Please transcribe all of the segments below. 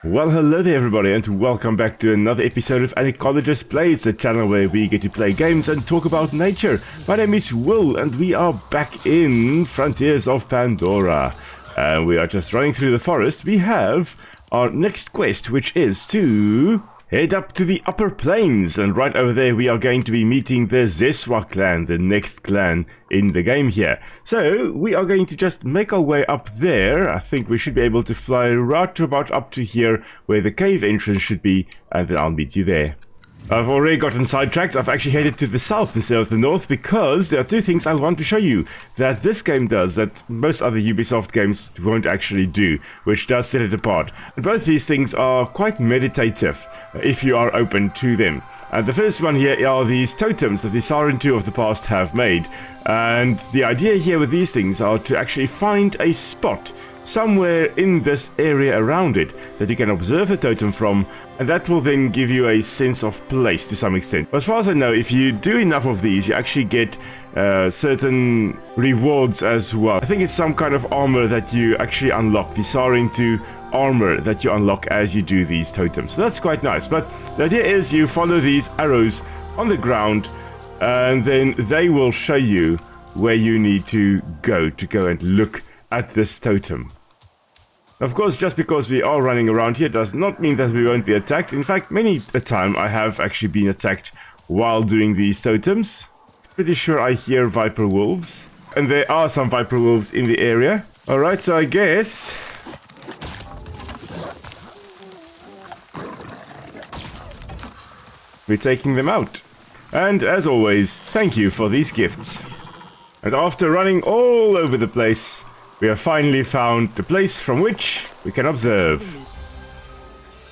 Well, hello there everybody, and welcome back to another episode of Ecologist Plays, the channel where we get to play games and talk about nature. My name is Will, and we are back in Frontiers of Pandora. And we are just running through the forest. We have our next quest, which is to head up to the upper plains, and right over there we are going to be meeting the Zeswa clan, the next clan in the game here. So we are going to just make our way up there. I think we should be able to fly right to about up to here where the cave entrance should be, and then I'll meet you there. I've already gotten sidetracked. I've actually headed to the south instead of the north because there are two things I want to show you that this game does that most other Ubisoft games won't actually do, which does set it apart. And both these things are quite meditative if you are open to them. And the first one here are these totems that the Siren 2 of the past have made. And the idea here with these things are to actually find a spot somewhere in this area around it that you can observe the totem from, and that will then give you a sense of place to some extent. But as far as I know, if you do enough of these, you actually get certain rewards as well. I think it's some kind of armor that you actually unlock, the Siren 2 armor that you unlock as you do these totems. So that's quite nice. But the idea is you follow these arrows on the ground, and then they will show you where you need to go and look at this totem. Of course, just because we are running around here does not mean that we won't be attacked. In fact, many a time I have actually been attacked while doing these totems. Pretty sure I hear viper wolves, and there are some viper wolves in the area. Alright, so I guess we're taking them out. And as always, thank you for these gifts. And after running all over the place, we have finally found the place from which we can observe.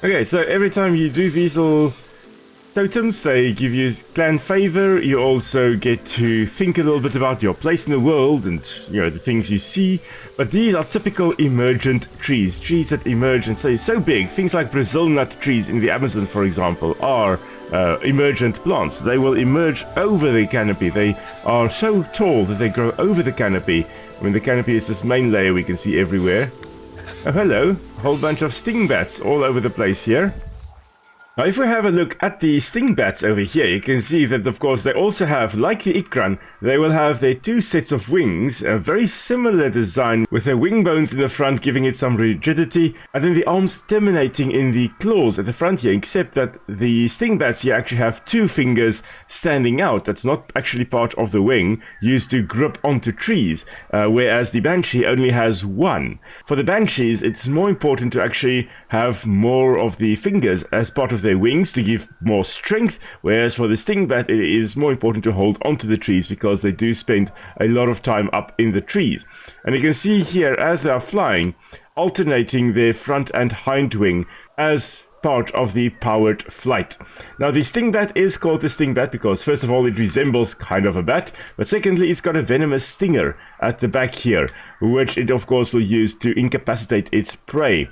Okay, so every time you do these little totems, they give you clan favor. You also get to think a little bit about your place in the world and, you know, the things you see. But these are typical emergent trees. Trees that emerge and say so big. Things like Brazil nut trees in the Amazon, for example, are emergent plants. They will emerge over the canopy. They are so tall that they grow over the canopy. When the canopy is this main layer we can see everywhere. Oh, hello. A whole bunch of stingbats all over the place here. Now, if we have a look at the stingbats over here, you can see that, of course, they also have, like the ikran, they will have their two sets of wings, a very similar design with their wing bones in the front giving it some rigidity, and then the arms terminating in the claws at the front here, except that the stingbats here actually have two fingers standing out. That's not actually part of the wing, used to grip onto trees, whereas the banshee only has one. For the banshees, it's more important to actually have more of the fingers as part of their wings to give more strength, whereas for the stingbat it is more important to hold onto the trees because they do spend a lot of time up in the trees. And you can see here as they are flying, alternating their front and hind wing as part of the powered flight. Now, the stingbat is called the stingbat because first of all it resembles kind of a bat, but secondly it's got a venomous stinger at the back here, which it of course will use to incapacitate its prey.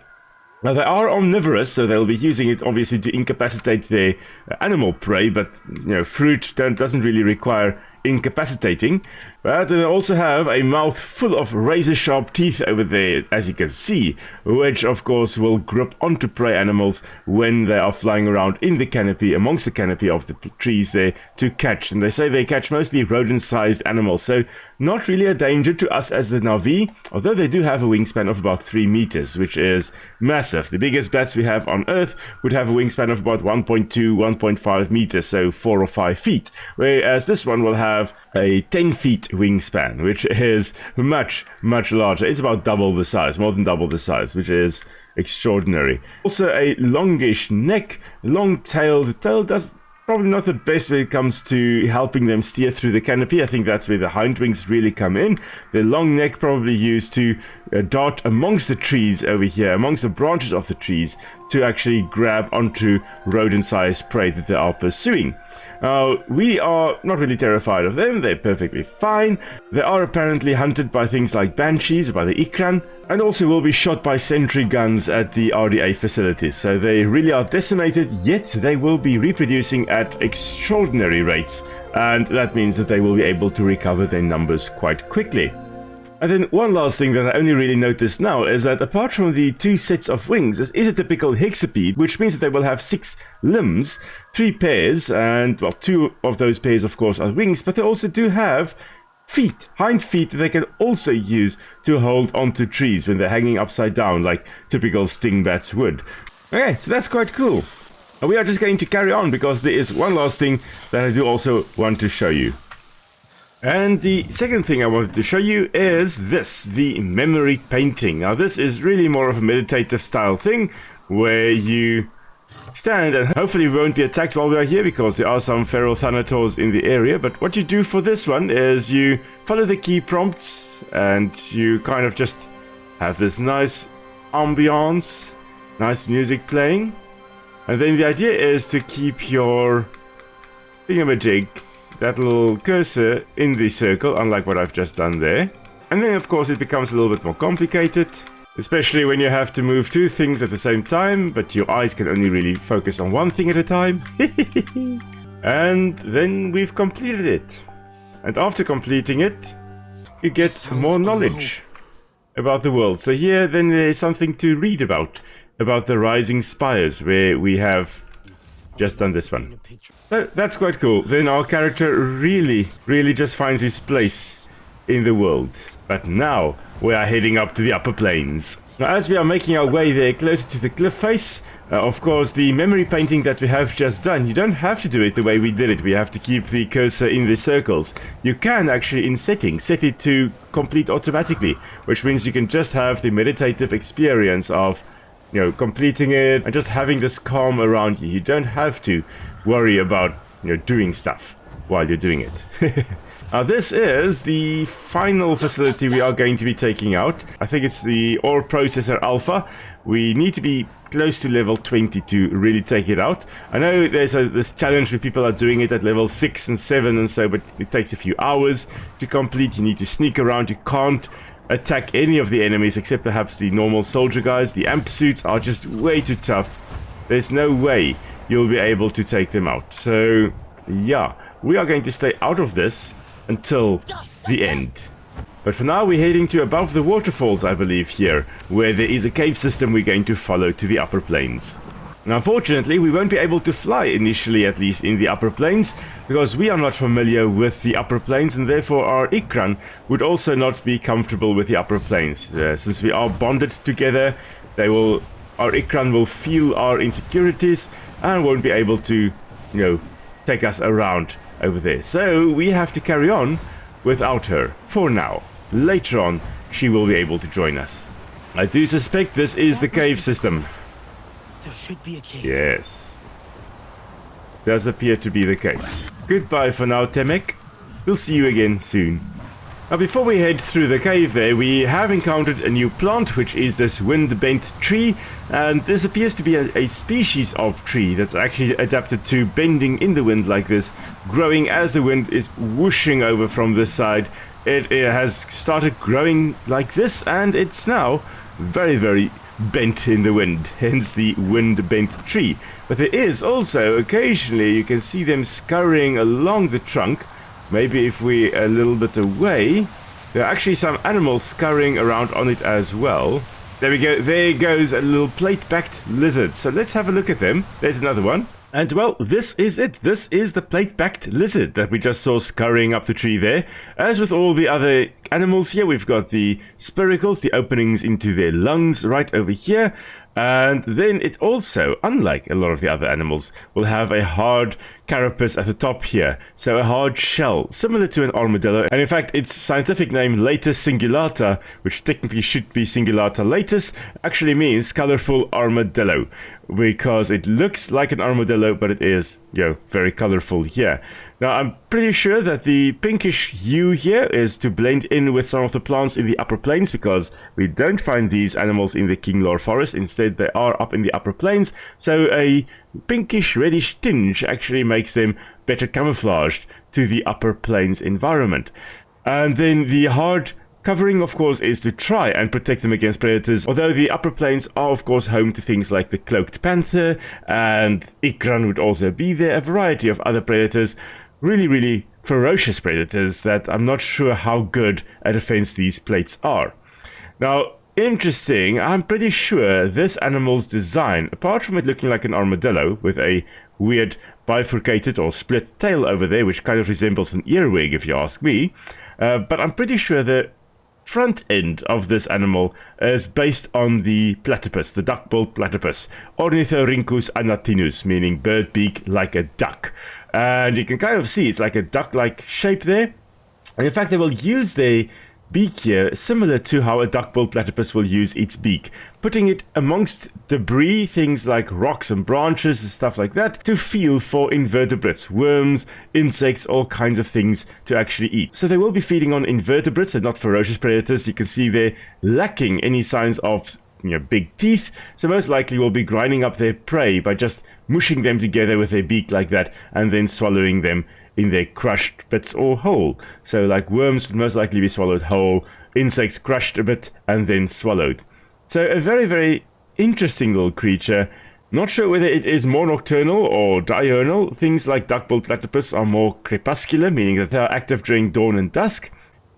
Now, they are omnivorous, so they'll be using it obviously to incapacitate their animal prey, but you know, fruit doesn't really require incapacitating. But they also have a mouth full of razor-sharp teeth over there, as you can see, which of course will grip onto prey animals when they are flying around in the canopy, amongst the canopy of the trees there to catch. And they say they catch mostly rodent-sized animals, so not really a danger to us as the Na'vi, although they do have a wingspan of about 3 meters, which is massive. The biggest bats we have on Earth would have a wingspan of about 1.2, 1.5 meters, so 4 or 5 feet, whereas this one will have a 10 feet wingspan, which is much, much larger. It's about double the size, more than double the size, which is extraordinary. Also a longish neck, long tail. The tail does probably not the best when it comes to helping them steer through the canopy. I think that's where the hind wings really come in. The long neck probably used to dart amongst the trees over here, amongst the branches of the trees, to actually grab onto rodent-sized prey that they are pursuing. Now, we are not really terrified of them. They're perfectly fine. They are apparently hunted by things like banshees, by the ikran, and also will be shot by sentry guns at the RDA facilities. So they really are decimated, yet they will be reproducing at extraordinary rates, and that means that they will be able to recover their numbers quite quickly. And then one last thing that I only really noticed now is that apart from the 2 sets of wings, this is a typical hexapede, which means that they will have 6 limbs, 3 pairs, and well, 2 of those pairs of course are wings, but they also do have feet, hind feet that they can also use to hold onto trees when they're hanging upside down like typical stingbats would. Okay, so that's quite cool. And we are just going to carry on because there is one last thing that I do also want to show you. And the second thing I wanted to show you is this, the memory painting. Now this is really more of a meditative style thing where you stand and hopefully we won't be attacked while we are here because there are some feral thanators in the area. But what you do for this one is you follow the key prompts and you kind of just have this nice ambiance, nice music playing. And then the idea is to keep your thingamajig, that little cursor, in the circle, unlike what I've just done there. And then of course it becomes a little bit more complicated, especially when you have to move 2 things at the same time, but your eyes can only really focus on one thing at a time. And then we've completed it. And after completing it, you get more knowledge about the world. So here then there's something to read about the rising spires, where we have just done this one. So that's quite cool. Then our character really just finds his place in the world. But now we are heading up to the upper plains. Now as we are making our way there closer to the cliff face, of course the memory painting that we have just done, you don't have to do it the way we did it. We have to keep the cursor in the circles. You can actually in settings set it to complete automatically, which means you can just have the meditative experience of, you know, completing it and just having this calm around you. You don't have to worry about, you know, doing stuff while you're doing it. Now this is the final facility we are going to be taking out. I think it's the ore processor alpha. We need to be close to level 20 to really take it out. I know there's this challenge where people are doing it at level 6 and 7 and so, but it takes a few hours to complete. You need to sneak around. You can't attack any of the enemies except perhaps the normal soldier guys. The amp suits are just way too tough. There's no way you'll be able to take them out. So yeah, we are going to stay out of this until the end. But for now we're heading to above the waterfalls, I believe, here, where there is a cave system we're going to follow to the upper plains. Now unfortunately we won't be able to fly initially, at least in the upper plains, because we are not familiar with the upper plains, and therefore our Ikran would also not be comfortable with the upper plains. Since we are bonded together, our Ikran will feel our insecurities and won't be able to, you know, take us around over there. So we have to carry on without her for now. Later on she will be able to join us. I do suspect this is the cave system. There should be a cave. Yes. Does appear to be the case. Goodbye for now, Temek. We'll see you again soon. Now before we head through the cave there, we have encountered a new plant, which is this wind-bent tree. And this appears to be a species of tree that's actually adapted to bending in the wind like this, growing as the wind is whooshing over from this side. It has started growing like this, and it's now very bent in the wind, hence the wind-bent tree. But there is also, occasionally, you can see them scurrying along the trunk. Maybe if we're a little bit away, there are actually some animals scurrying around on it as well. There we go, there goes a little plate-backed lizard. So let's have a look at them. There's another one. And well, this is it. This is the plate-backed lizard that we just saw scurrying up the tree there. As with all the other animals here, we've got the spiracles, the openings into their lungs right over here. And then it also, unlike a lot of the other animals, will have a hard carapace at the top here. So a hard shell, similar to an armadillo. And in fact, its scientific name, Latus cingulata, which technically should be Cingulata latus, actually means colorful armadillo. Because it looks like an armadillo, but it is, you know, very colorful here. Now, I'm pretty sure that the pinkish hue here is to blend in with some of the plants in the upper plains, because we don't find these animals in the Kinglor forest. Instead, they are up in the upper plains. So a pinkish reddish tinge actually makes them better camouflaged to the upper plains environment. And then the hard covering, of course, is to try and protect them against predators, although the upper plains are, of course, home to things like the cloaked panther, and Ikran would also be there, a variety of other predators. Really ferocious predators that I'm not sure how good a defense these plates are. Now, interesting, I'm pretty sure this animal's design, apart from it looking like an armadillo with a weird bifurcated or split tail over there, which kind of resembles an earwig if you ask me, but I'm pretty sure the front end of this animal is based on the platypus, the duck-billed platypus, Ornithorhynchus anatinus, meaning bird beak like a duck. And you can kind of see it's like a duck-like shape there. And in fact, they will use their beak here similar to how a duck-billed platypus will use its beak, putting it amongst debris, things like rocks and branches and stuff like that, to feel for invertebrates, worms, insects, all kinds of things to actually eat. So they will be feeding on invertebrates and not ferocious predators. You can see they're lacking any signs of big teeth, so most likely will be grinding up their prey by just mushing them together with their beak like that and then swallowing them in their crushed bits or whole. So like worms would most likely be swallowed whole, insects crushed a bit and then swallowed. So a very, very interesting little creature. Not sure whether it is more nocturnal or diurnal. Things like duck-billed platypus are more crepuscular, meaning that they are active during dawn and dusk.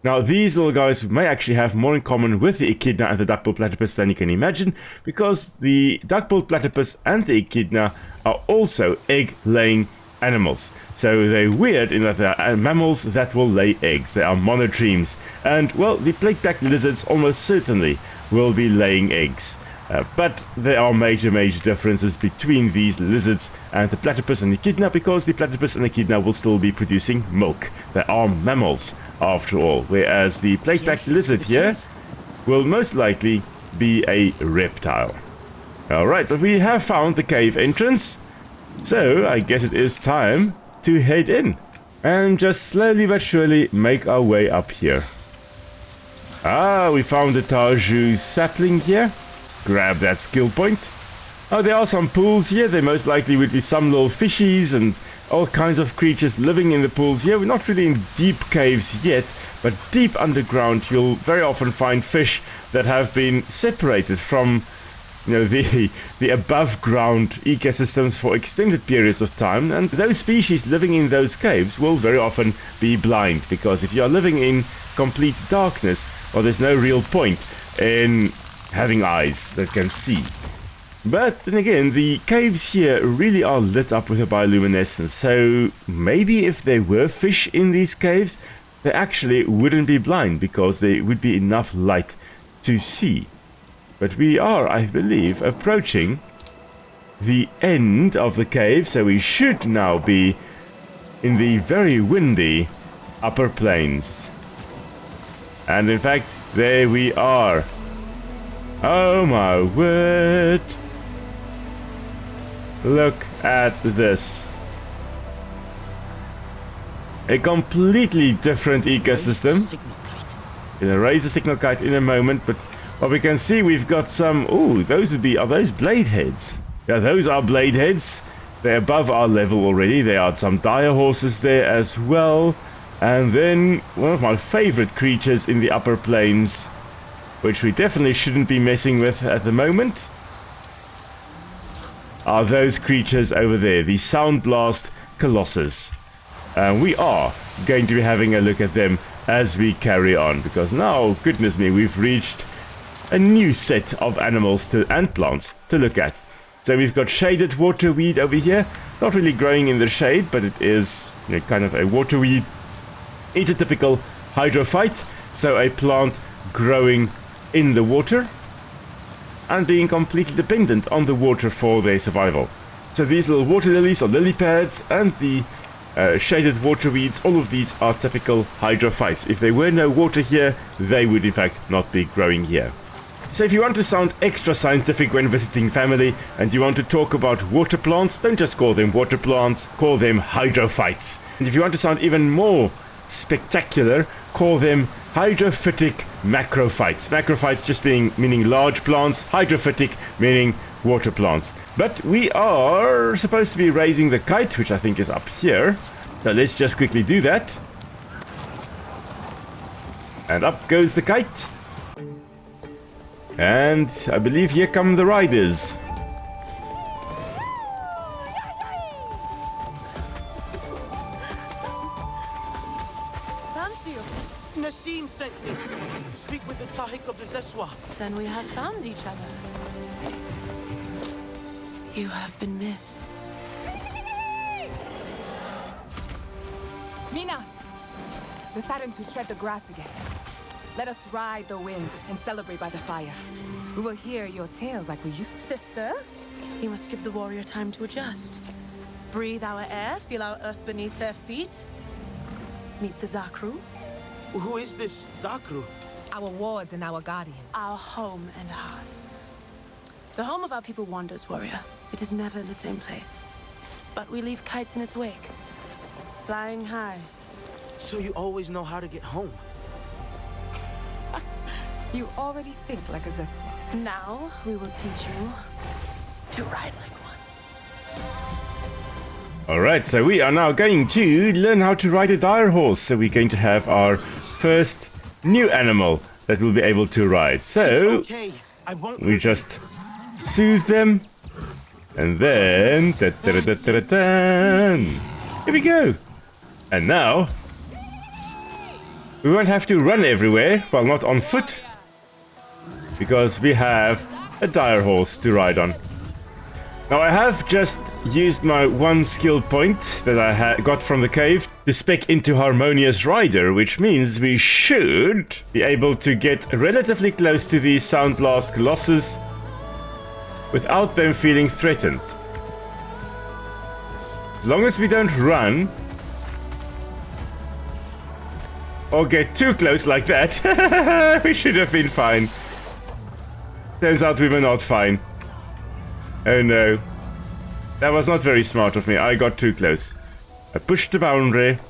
Now, these little guys may actually have more in common with the echidna and the duck-billed platypus than you can imagine, because the duck-billed platypus and the echidna are also egg-laying animals. So they're weird in that they are mammals that will lay eggs. They are monotremes. And, well, the plate-backed lizards almost certainly will be laying eggs. But there are major differences between these lizards and the platypus and echidna, because the platypus and echidna will still be producing milk. They are mammals, after all, whereas the plate-backed lizard here will most likely be a reptile. Alright, but we have found the cave entrance, so I guess it is time to head in and just slowly but surely make our way up here. Ah, we found the Tarju sapling here. Grab that skill point. Oh, there are some pools here. There most likely would be some little fishies and all kinds of creatures living in the pools here. We're not really in deep caves yet, but deep underground you'll very often find fish that have been separated from the above ground ecosystems for extended periods of time, and those species living in those caves will very often be blind, because if you are living in complete darkness, well, there's no real point in having eyes that can see. But then again, the caves here really are lit up with a bioluminescence, so maybe if there were fish in these caves, they actually wouldn't be blind, because there would be enough light to see. But we are, I believe, approaching the end of the cave, so we should now be in the very windy upper plains. And in fact, there we are. Oh my word! Look at this. A completely different ecosystem. Gonna raise the signal kite in a moment, but what we can see, we've got some... Ooh, are those blade heads? Yeah, those are blade heads. They're above our level already. There are some dire horses there as well. And then one of my favorite creatures in the upper plains, which we definitely shouldn't be messing with at the moment, are those creatures over there, the Sound Blast Colossus. And we are going to be having a look at them as we carry on, because now, goodness me, we've reached a new set of animals and plants to look at. So we've got shaded waterweed over here, not really growing in the shade, but it is kind of a waterweed. It's a typical hydrophyte, so a plant growing in the water and being completely dependent on the water for their survival. So these little water lilies or lily pads and the shaded waterweeds, all of these are typical hydrophytes. If there were no water here, they would in fact not be growing here. So if you want to sound extra scientific when visiting family and you want to talk about water plants, don't just call them water plants, call them hydrophytes. And if you want to sound even more spectacular, call them hydrophytic macrophytes. Macrophytes just meaning large plants, hydrophytic meaning water plants. But we are supposed to be raising the kite, which I think is up here. So let's just quickly do that. And up goes the kite. And I believe here come the riders. Nassim sent me. Speak with the Tahik of the Zeswa. Then we have found each other. You have been missed. Mina! Deciding to tread the grass again. Let us ride the wind and celebrate by the fire. We will hear your tales like we used to. Sister, you must give the warrior time to adjust. Breathe our air, feel our earth beneath their feet. Meet the Zakru, Who is this Zakru? Our wards and our guardians. our home and heart. The home of our people wanders, warrior. It is never in the same place. But we leave kites in its wake, flying high. So you always know how to get home. You already think like a Zeswa. Now we will teach you to ride like one. Alright, so we are now going to learn how to ride a dire horse. So we're going to have our first new animal that we'll be able to ride. So It's okay. I won't we hurt just soothe them. And then... Here we go. And now... we won't have to run everywhere. Well, not on foot. Because we have a dire horse to ride on. Now I have just used my one skill point that I got from the cave to spec into Harmonious Rider, which means we should be able to get relatively close to these Sound Blast Colossus without them feeling threatened. As long as we don't run or get too close like that, we should have been fine. Turns out we were not fine. Oh no. That was not very smart of me. I got too close. I pushed the boundary.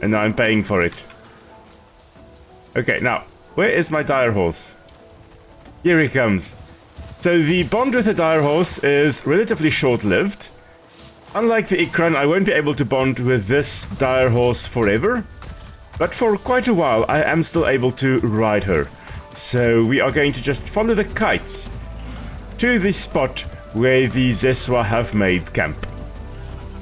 And now I'm paying for it. Okay, now, where is my dire horse? Here he comes. So the bond with the dire horse is relatively short-lived. Unlike the Ikran, I won't be able to bond with this dire horse forever. But for quite a while, I am still able to ride her. So we are going to just follow the kites to the spot where the Zeswa have made camp.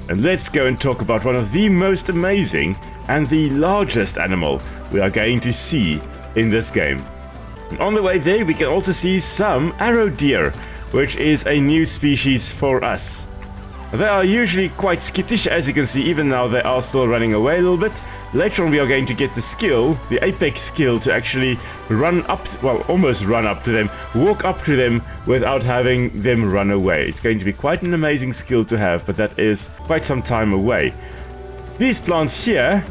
And let's go and talk about one of the most amazing and the largest animal we are going to see in this game. And on the way there we can also see some arrow deer, which is a new species for us. They are usually quite skittish, as you can see. Even now they are still running away a little bit. Later on we are going to get the skill, the apex skill, to actually run up, well, almost run up to them, walk up to them without having them run away. It's going to be quite an amazing skill to have, but that is quite some time away. These plants here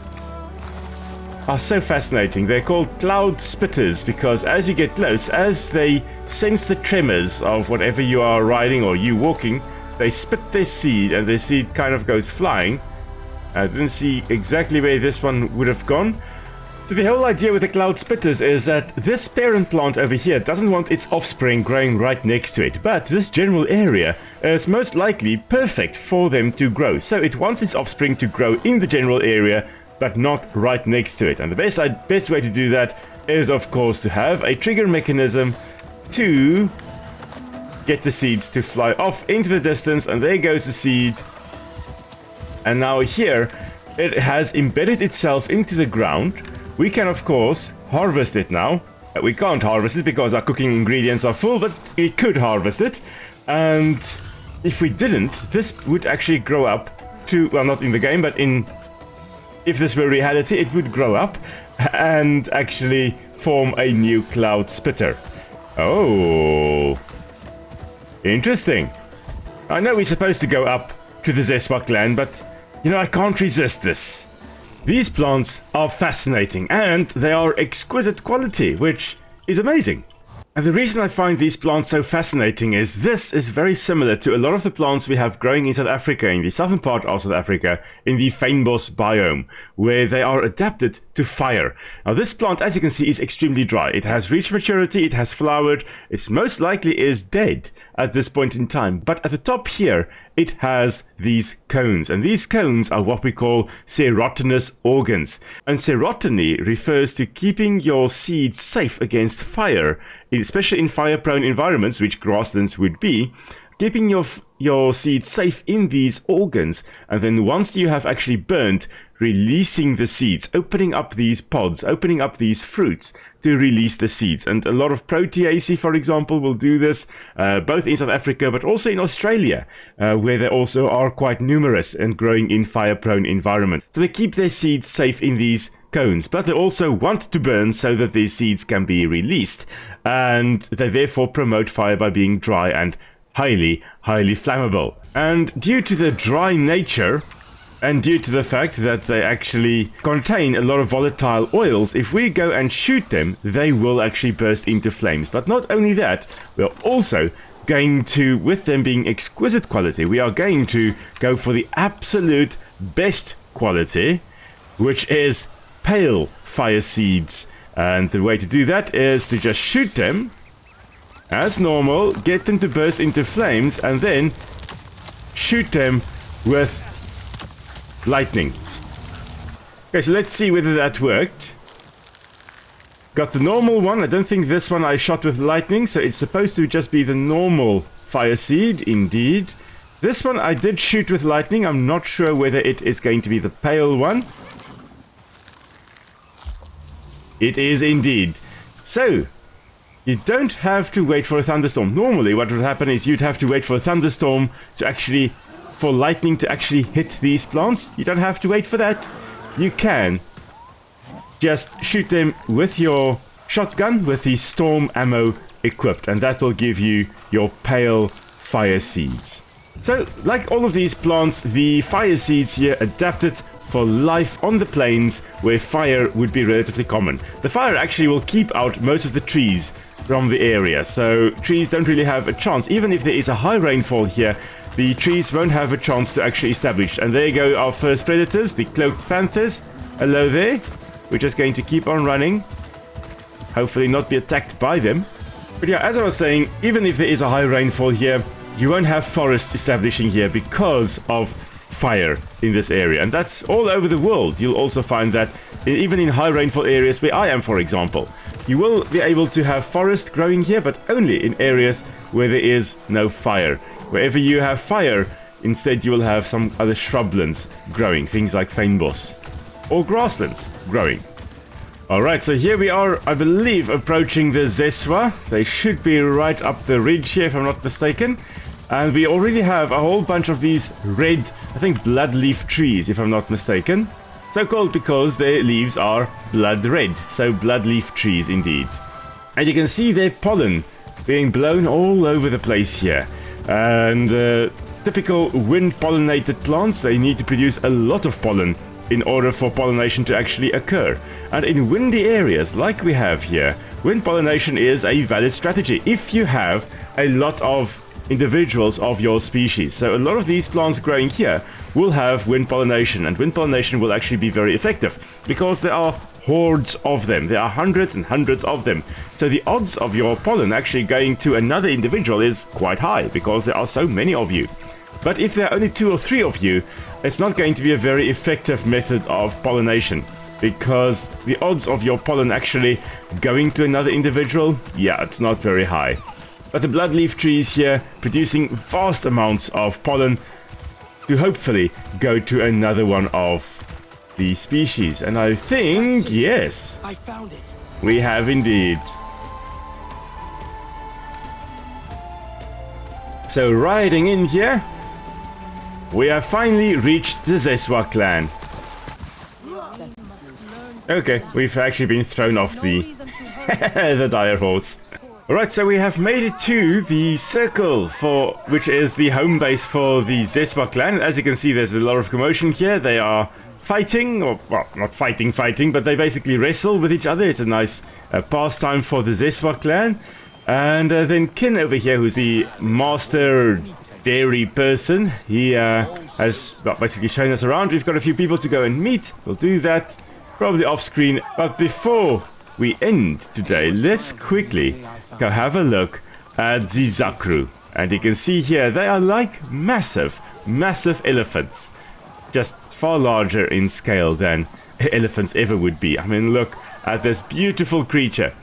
are so fascinating. They're called cloud spitters because as you get close, as they sense the tremors of whatever you are riding or you walking, they spit their seed and their seed kind of goes flying. I didn't see exactly where this one would have gone. So the whole idea with the cloud spitters is that this parent plant over here doesn't want its offspring growing right next to it, but this general area is most likely perfect for them to grow. So it wants its offspring to grow in the general area, but not right next to it. And the best way to do that is, of course, to have a trigger mechanism to get the seeds to fly off into the distance, and there goes the seed. And now here, it has embedded itself into the ground. We can, of course, harvest it now. We can't harvest it because our cooking ingredients are full, but we could harvest it. And if we didn't, this would actually grow up to, well, not in the game, but if this were reality, it would grow up and actually form a new cloud spitter. Oh, interesting. I know we're supposed to go up to the Zeswa clan, but you know, I can't resist this. These plants are fascinating and they are exquisite quality, which is amazing. And the reason I find these plants so fascinating is this is very similar to a lot of the plants we have growing in South Africa, in the southern part of South Africa, in the fynbos biome, where they are adapted to fire. Now this plant, as you can see, is extremely dry. It has reached maturity, it has flowered, it most likely is dead at this point in time. But at the top here, it has these cones, and these cones are what we call serotinous organs. And serotiny refers to keeping your seeds safe against fire, especially in fire-prone environments, which grasslands would be, keeping your seeds safe in these organs. And then once you have actually burnt releasing the seeds, opening up these pods, opening up these fruits to release the seeds. And a lot of Proteaceae, for example, will do this, both in South Africa, but also in Australia, where they also are quite numerous and growing in fire-prone environments. So they keep their seeds safe in these cones, but they also want to burn so that these seeds can be released. And they therefore promote fire by being dry and highly flammable. And due to the dry nature, and due to the fact that they actually contain a lot of volatile oils, if we go and shoot them, they will actually burst into flames. But not only that, we're also going to, with them being exquisite quality, we are going to go for the absolute best quality, which is pale fire seeds. And the way to do that is to just shoot them as normal, get them to burst into flames, and then shoot them with lightning. Okay, so let's see whether that worked. Got the normal one. I don't think this one I shot with lightning, so it's supposed to just be the normal fire seed, indeed. This one I did shoot with lightning. I'm not sure whether it is going to be the pale one. It is indeed. So, you don't have to wait for a thunderstorm. Normally what would happen is you'd have to wait for a thunderstorm to actually, for lightning to actually hit these plants. You don't have to wait for that. You can just shoot them with your shotgun with the storm ammo equipped, and that will give you your pale fire seeds. So, like all of these plants, the fire seeds here adapted for life on the plains where fire would be relatively common. The fire actually will keep out most of the trees from the area, so trees don't really have a chance. Even if there is a high rainfall here, the trees won't have a chance to actually establish. And there go our first predators, the cloaked panthers. Hello there. We're just going to keep on running. Hopefully not be attacked by them. But yeah, as I was saying, even if there is a high rainfall here, you won't have forests establishing here because of fire in this area. And that's all over the world. You'll also find that even in high rainfall areas where I am, for example, you will be able to have forest growing here, but only in areas where there is no fire. Wherever you have fire, instead you will have some other shrublands growing, things like fynbos or grasslands growing. Alright, so here we are, I believe, approaching the Zeswa. They should be right up the ridge here, if I'm not mistaken. And we already have a whole bunch of these red, I think, bloodleaf trees, if I'm not mistaken. So called because their leaves are blood red. So bloodleaf trees indeed. And you can see their pollen being blown all over the place here. And typical wind-pollinated plants, they need to produce a lot of pollen in order for pollination to actually occur. And in windy areas like we have here, wind pollination is a valid strategy if you have a lot of individuals of your species. So a lot of these plants growing here will have wind pollination, and wind pollination will actually be very effective because there are hordes of them. There are hundreds and hundreds of them. So the odds of your pollen actually going to another individual is quite high because there are so many of you. But if there are only 2 or 3 of you, it's not going to be a very effective method of pollination because the odds of your pollen actually going to another individual, yeah, it's not very high. But the bloodleaf trees here producing vast amounts of pollen to hopefully go to another one of the species. And I think, yes, I found it. we have indeed. So riding in here, we have finally reached the Zeswa clan. Okay, we've actually been thrown off the the dire horse. Alright, so we have made it to the circle, which is the home base for the Zeswa clan. As you can see, there's a lot of commotion here. They are fighting, or, well, not fighting, but they basically wrestle with each other. It's a nice pastime for the Zeswa clan. And then Kin over here, who's the master dairy person, he has basically shown us around. We've got a few people to go and meet. We'll do that probably off screen. But before we end today, let's quickly go have a look at the Zakru. And you can see here, they are like massive elephants. Just far larger in scale than elephants ever would be. I mean, look at this beautiful creature.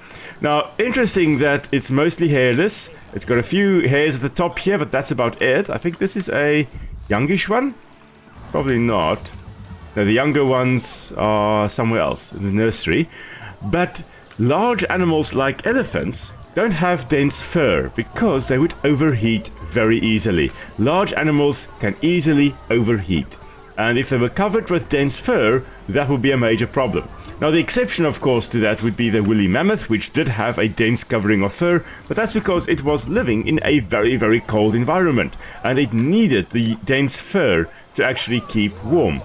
Now, interesting that it's mostly hairless. It's got a few hairs at the top here, but that's about it. I think this is a youngish one. Probably not. Now, the younger ones are somewhere else, in the nursery. But large animals like elephants don't have dense fur because they would overheat very easily. Large animals can easily overheat. And if they were covered with dense fur, that would be a major problem. Now, the exception, of course, to that would be the woolly mammoth, which did have a dense covering of fur, but that's because it was living in a very, very cold environment, and it needed the dense fur to actually keep warm.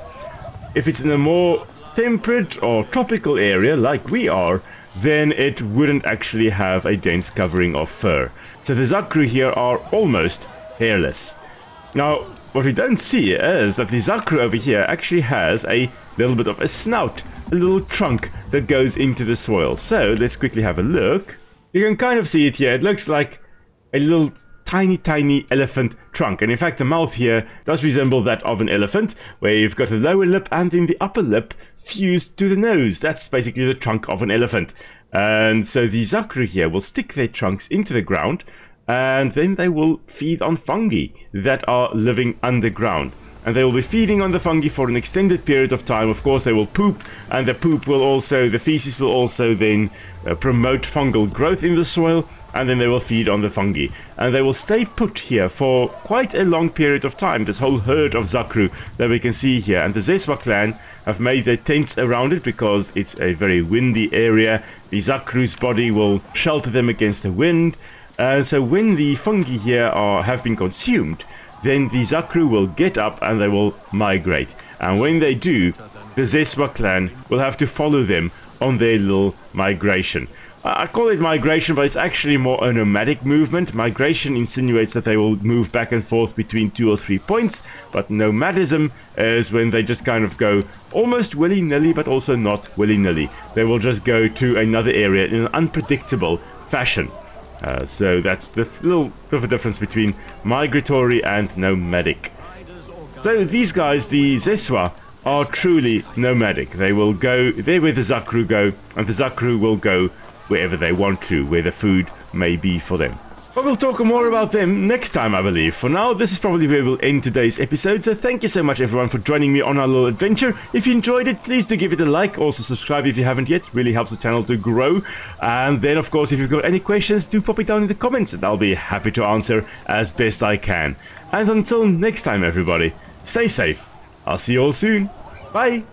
If it's in a more temperate or tropical area, like we are, then it wouldn't actually have a dense covering of fur. So the Zakru here are almost hairless. Now, what we don't see is that the Zakru over here actually has a little bit of a snout, a little trunk that goes into the soil. So let's quickly have a look. You can kind of see it here. It looks like a little tiny elephant trunk, and in fact the mouth here does resemble that of an elephant, where you've got a lower lip and then the upper lip fused to the nose. That's basically the trunk of an elephant. And so the Zakru here will stick their trunks into the ground, and then they will feed on fungi that are living underground. And they will be feeding on the fungi for an extended period of time. Of course, they will poop, and the feces will also then promote fungal growth in the soil, and then they will feed on the fungi. And they will stay put here for quite a long period of time, this whole herd of Zakru that we can see here. And the Zeswa clan have made their tents around it because it's a very windy area. The Zakru's body will shelter them against the wind. And so when the fungi here have been consumed, then the Zakru will get up and they will migrate. And when they do, the Zeswa clan will have to follow them on their little migration. I call it migration, but it's actually more a nomadic movement. Migration insinuates that they will move back and forth between 2 or 3 points, but nomadism is when they just kind of go almost willy-nilly, but also not willy-nilly. They will just go to another area in an unpredictable fashion. So that's the little bit of a difference between migratory and nomadic. So these guys, the Zeswa, are truly nomadic. They will go there where the Zakru go, and the Zakru will go wherever they want to, where the food may be for them. But we'll talk more about them next time, I believe. For now, this is probably where we'll end today's episode, so thank you so much everyone for joining me on our little adventure. If you enjoyed it, please do give it a like, also subscribe if you haven't yet, really helps the channel to grow. And then of course, if you've got any questions, do pop it down in the comments and I'll be happy to answer as best I can. And until next time everybody, stay safe. I'll see you all soon. Bye!